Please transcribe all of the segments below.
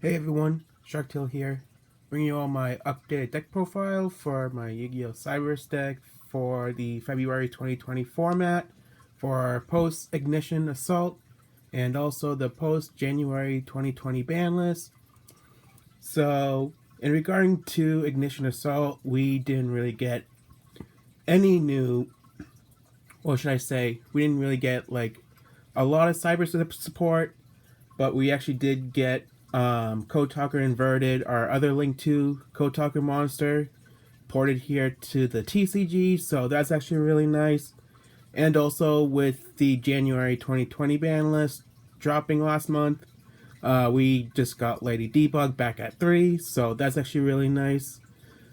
Hey everyone, Sharktail here, bringing you all my updated deck profile for my Yu-Gi-Oh! Cyberse deck for the February 2020 format, for post-Ignition Assault, and also the post-January 2020 ban list. So, in regarding to Ignition Assault, we didn't really get any new, what should I say, we didn't really get like a lot of Cyberse support, but we actually did get Code Talker Inverted, our other Link 2 Code Talker monster, ported here to the TCG, so that's actually really nice. And also with the January 2020 ban list dropping last month, we just got Lady Debug back at 3, so that's actually really nice.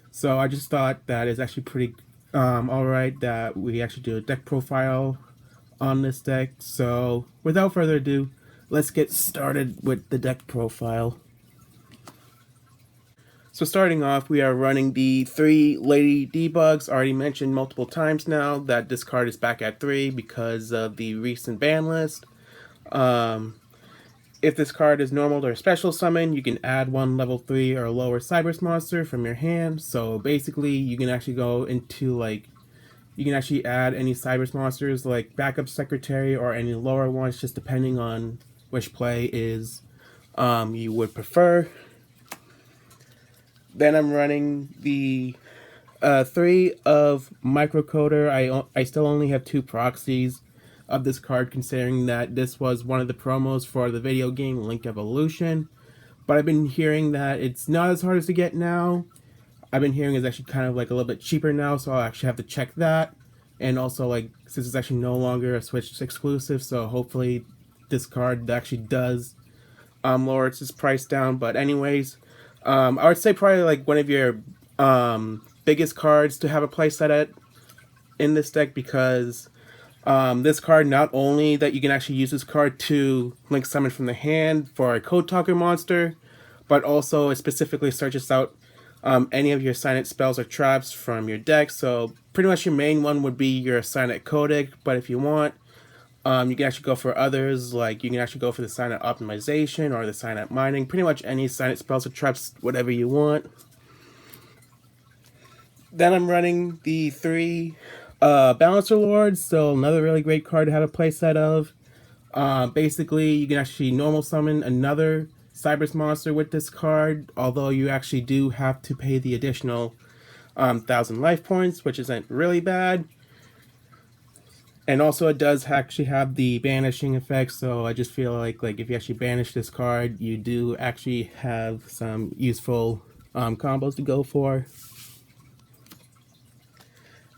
So I just thought that is actually pretty alright that we actually do a deck profile on this deck. So without further ado, let's get started with the deck profile. So starting off, we are running the 3 Lady Debugs. Already mentioned multiple times now that this card is back at 3 because of the recent ban list. If this card is normal or special summon, you can add one level 3 or lower Cyberse monster from your hand. So basically, you can actually go into like, you can actually add any Cyberse monsters like Backup Secretary or any lower ones, just depending on which play is you would prefer. Then I'm running the 3 of Microcoder. I still only have 2 proxies of this card, considering that this was one of the promos for the video game Link Evolution. But I've been hearing that it's not as hard as to get now. I've been hearing it's actually kind of like a little bit cheaper now, so I'll actually have to check that. And also, like, since it's actually no longer a Switch exclusive, so hopefully this card actually does lower its price down. But anyways, I would say probably like one of your biggest cards to have a playset at in this deck, because this card, not only that you can actually use this card to link summon from the hand for a Code Talker monster, but also it specifically searches out any of your silent spells or traps from your deck. So pretty much your main one would be your silent codec, but if you want, you can actually go for others, like you can actually go for the silent optimization or the silent mining, pretty much any silent spells or traps, whatever you want. Then I'm running the 3 Balancer Lords, so another really great card to have a playset of. Basically, you can actually normal summon another Cyberse monster with this card, although you actually do have to pay the additional 1,000 life points, which isn't really bad. And also it does actually have the banishing effect, so I just feel like if you actually banish this card, you do actually have some useful combos to go for.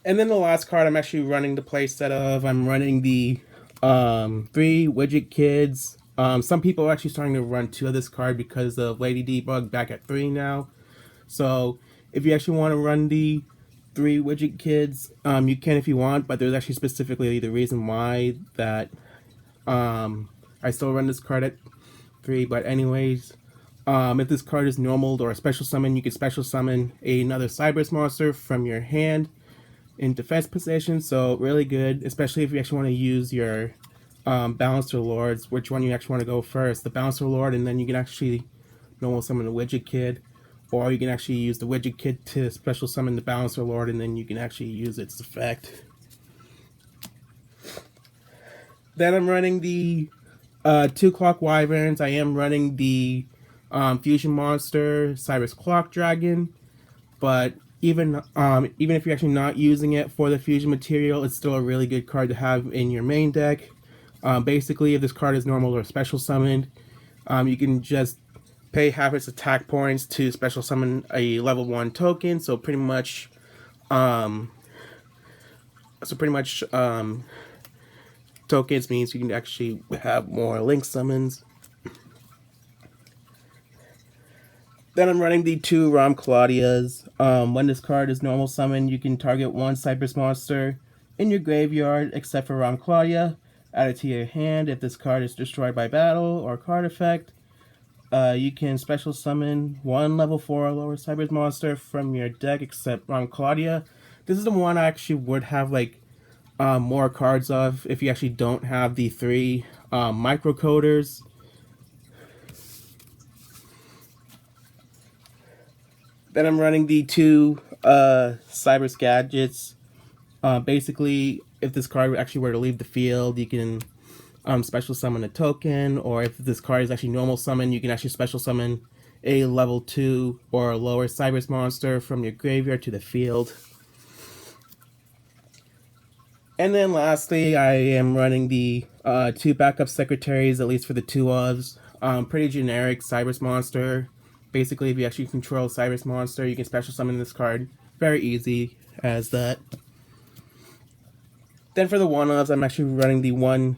And then the last card I'm actually running the playset of, I'm running the 3 Widget Kids. Some people are actually starting to run 2 of this card because of Lady Debug back at 3 now. So if you actually want to run the 3 Widget Kids, you can if you want, but there's actually specifically the reason why that I still run this card at 3. But anyways, if this card is normal or a special summon, you can special summon another Cyberse monster from your hand in defense position, so really good, especially if you actually want to use your Balancer Lords. Which one you actually want to go first, the Balancer Lord, and then you can actually normal summon the Widget Kid, or you can actually use the Widget Kid to special summon the Balancer Lord, and then you can actually use its effect. Then I'm running the 2 Clock Wyverns. I am running the Fusion Monster Cyberse Clock Dragon, but even if you're actually not using it for the fusion material, it's still a really good card to have in your main deck. Basically, if this card is normal or special summoned, you can just pay half its attack points to special summon a level 1 token. So pretty much, tokens means you can actually have more link summons. Then I'm running the 2 Ram Claudias. When this card is normal summon, you can target 1 Cyberse monster in your graveyard except for Ram Claudia. Add it to your hand. If this card is destroyed by battle or card effect, you can special summon 1 level 4 or lower Cyberse monster from your deck except Ram Claudia. This is the one I actually would have like more cards of if you actually don't have the 3 microcoders. Then I'm running the two Cyberse gadgets. Basically, if this card actually were to leave the field, you can special summon a token, or if this card is actually normal summon, you can actually special summon a level 2 or lower Cyberse monster from your graveyard to the field. And then lastly, I am running the two backup secretaries, at least for the two ofs. Pretty generic Cyberse monster. Basically, if you actually control Cyberse monster, you can special summon this card. Very easy as that. Then for the one-ofs, I'm actually running the one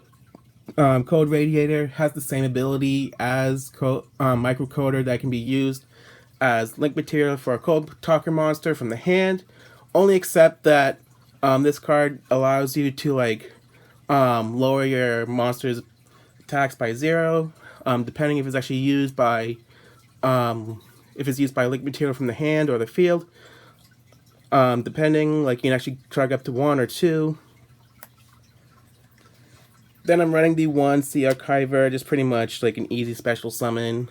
Code Radiator. Has the same ability as Microcoder that can be used as link material for a Code Talker monster from the hand. Only except that this card allows you to lower your monster's attacks by 0, depending if it's actually used by if it's used by link material from the hand or the field. Depending, you can actually drag up to 1 or 2. Then I'm running the one Sea Archiver, just pretty much like an easy special summon.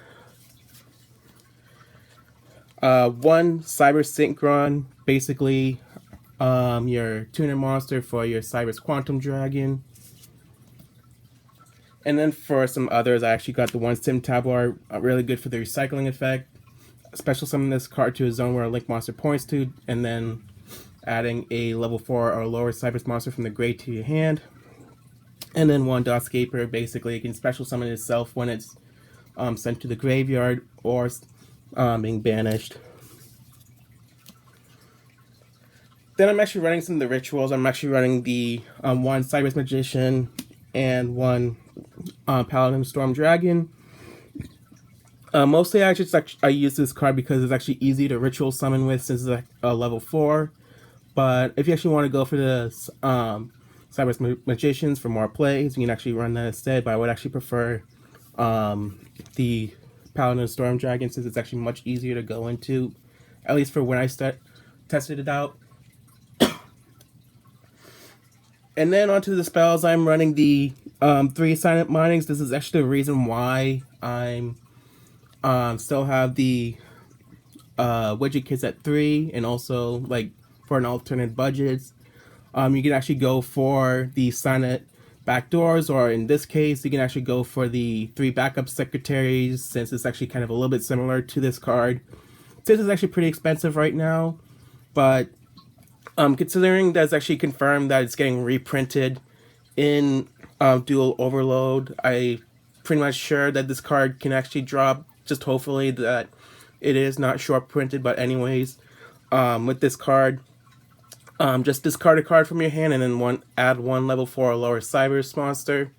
One Cyber Synchron, basically your tuner monster for your Cyberse Quantum Dragon. And then for some others, I actually got the one Sim Tablar, really good for the recycling effect. Special summon this card to a zone where a link monster points to, and then adding a level 4 or lower Cyberse monster from the grave to your hand. And then one Dotscaper, basically it can special summon itself when it's sent to the graveyard or being banished. Then I'm actually running some of the rituals. I'm actually running the one Cyberse Magician and one Paladin Storm Dragon. Mostly I use this card because it's actually easy to ritual summon with since it's a level 4. But if you actually want to go for the Cyberse Magicians for more plays, you can actually run that instead, but I would actually prefer the Paladin Storm Dragon since it's actually much easier to go into, at least for when I tested it out. And then onto the spells, I'm running the 3 Silent Minings. This is actually the reason why I'm still have the widget kits at 3, and also for an alternate budgets. You can actually go for the silent backdoors, or in this case, you can actually go for the 3 backup secretaries, since it's actually kind of a little bit similar to this card. This is actually pretty expensive right now, but considering that it's actually confirmed that it's getting reprinted in Dual Overload, I pretty much sure that this card can actually drop. Just hopefully that it is not short printed, but anyways, with this card, just discard a card from your hand and then add one level 4 or lower Cyberse monster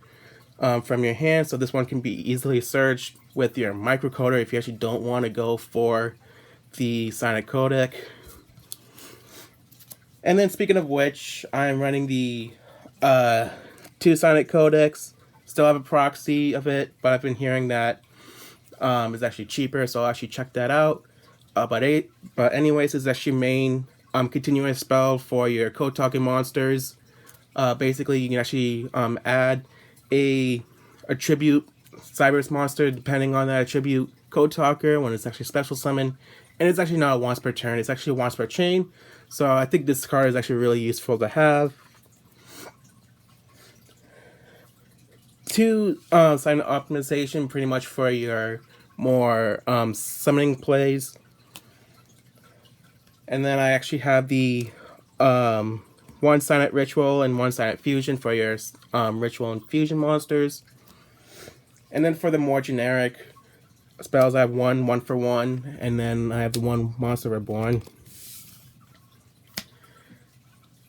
from your hand. So this one can be easily searched with your microcoder if you actually don't want to go for the Sonic Codec. And then speaking of which, I'm running the 2 Sonic Codecs. Still have a proxy of it, but I've been hearing that it's actually cheaper, so I'll actually check that out. But anyways, it's actually main continuous spell for your code talking monsters. Basically, you can actually add a attribute Cyberse monster depending on that attribute code talker when it's actually special summon, and it's actually not once per turn, it's actually once per chain. So I think this card is actually really useful to have. 2 silent optimization, pretty much for your more summoning plays. And then I actually have the 1 silent ritual and 1 silent fusion for your ritual and fusion monsters. And then for the more generic spells, I have 1 for 1, and then I have the 1 Monster Reborn.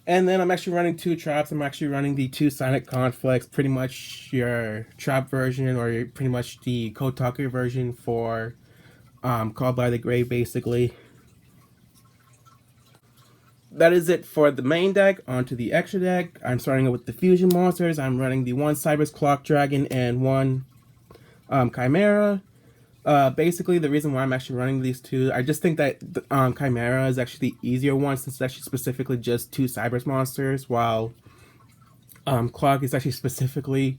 And then I'm actually running 2 traps. I'm actually running the 2 Silent Conflicts, pretty much your trap version, or pretty much the Code Talker version for Called by the Grave, basically. That is it for the main deck. Onto the extra deck. I'm starting with the fusion monsters. I'm running the 1 Cyberse Clock Dragon and 1 Chimera. Basically, the reason why I'm actually running these 2, I just think that Chimera is actually the easier one, since it's actually specifically just 2 Cyberse monsters, while Clock is actually specifically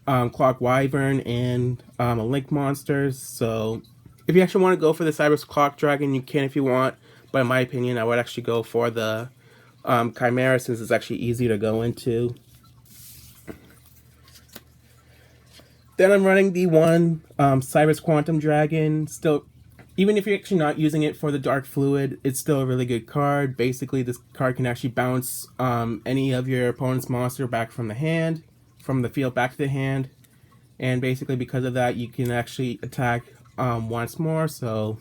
Clock Wyvern and a Link monster. So if you actually want to go for the Cyberse Clock Dragon, you can if you want. But in my opinion, I would actually go for the Chimera, since it's actually easy to go into. Then I'm running the one Cyberse Quantum Dragon. Still, even if you're actually not using it for the Dark Fluid, it's still a really good card. Basically, this card can actually bounce any of your opponent's monster back from the hand, from the field back to the hand. And basically, because of that, you can actually attack once more. So,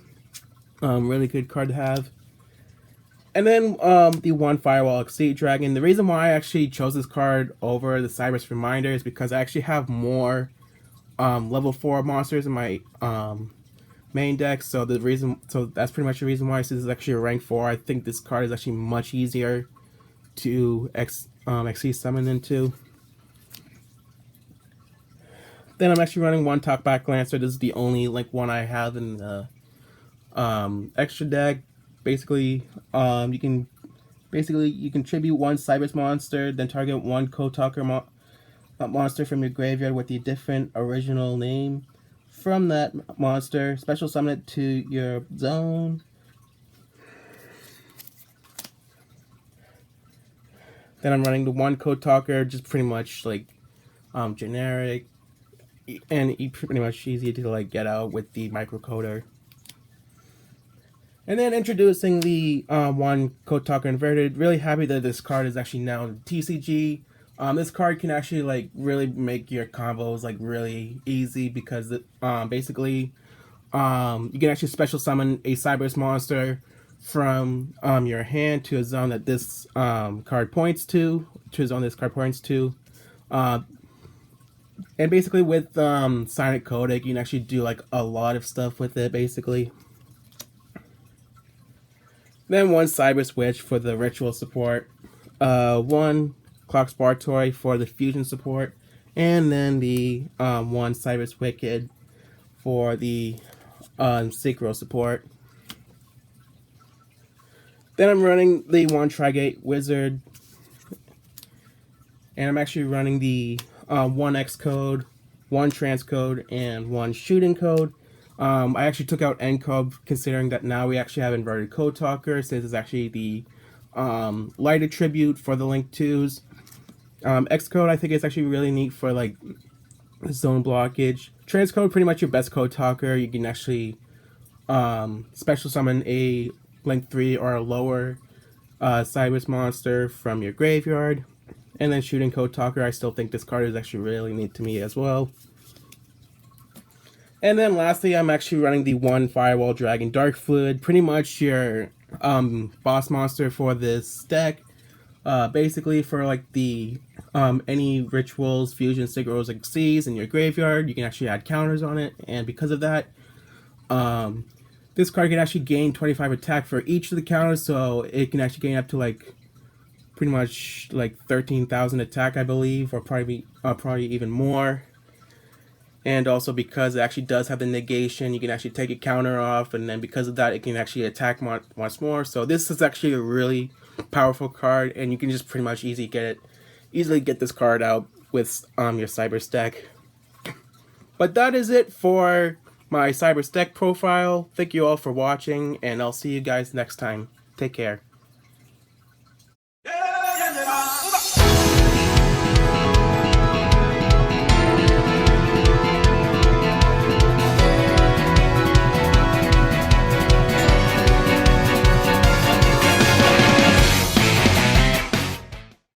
really good card to have. And then the one Firewall Exceed Dragon. The reason why I actually chose this card over the Cyberse Reminder is because I actually have more level 4 monsters in my main deck. So that's pretty much the reason why this is actually a rank 4. I think this card is actually much easier to Exceed Summon into. Then I'm actually running one Talkback Lancer. This is the only one I have in the extra deck. Basically, you can tribute one Cyberse monster, then target one Code Talker monster from your graveyard with a different original name from that monster. Special summon it to your zone. Then I'm running the one Code Talker, just pretty much generic, and pretty much easy to get out with the microcoder. And then introducing the one Code Talker Inverted. Really happy that this card is actually now in TCG. This card can actually really make your combos really easy, because basically you can actually special summon a Cyberse monster from your hand to a zone that this card points to a zone this card points to. And basically with Sonic Codec, you can actually do a lot of stuff with it, basically. Then one Cyberse Witch for the ritual support, one Clock Spartoy for the fusion support, and then the one Cyberse Wicked for the synchro support. Then I'm running the one Trigate Wizard, and I'm actually running the one X-Code, one Transcode, and one Shooting Code. I actually took out Encode, considering that now we actually have Inverted Code Talker, since it's actually the light attribute for the Link 2s. Xcode, I think it's actually really neat for zone blockage. Transcode, pretty much your best Code Talker. You can actually special summon a Link 3 or a lower Cyberse monster from your graveyard. And then Shooting Code Talker, I still think this card is actually really neat to me as well. And then lastly, I'm actually running the one Firewall Dragon Dark Fluid, pretty much your boss monster for this deck. Basically for the any rituals, fusion, synchros, Xyz in your graveyard, you can actually add counters on it, and because of that, this card can actually gain 25 attack for each of the counters, so it can actually gain up to pretty much 13,000 attack, I believe, or probably even more. And also because it actually does have the negation, you can actually take a counter off, and then because of that, it can actually attack once more. So this is actually a really powerful card, and you can just pretty much easily get this card out with your Cyberse deck. But that is it for my Cyberse deck profile. Thank you all for watching, and I'll see you guys next time. Take care.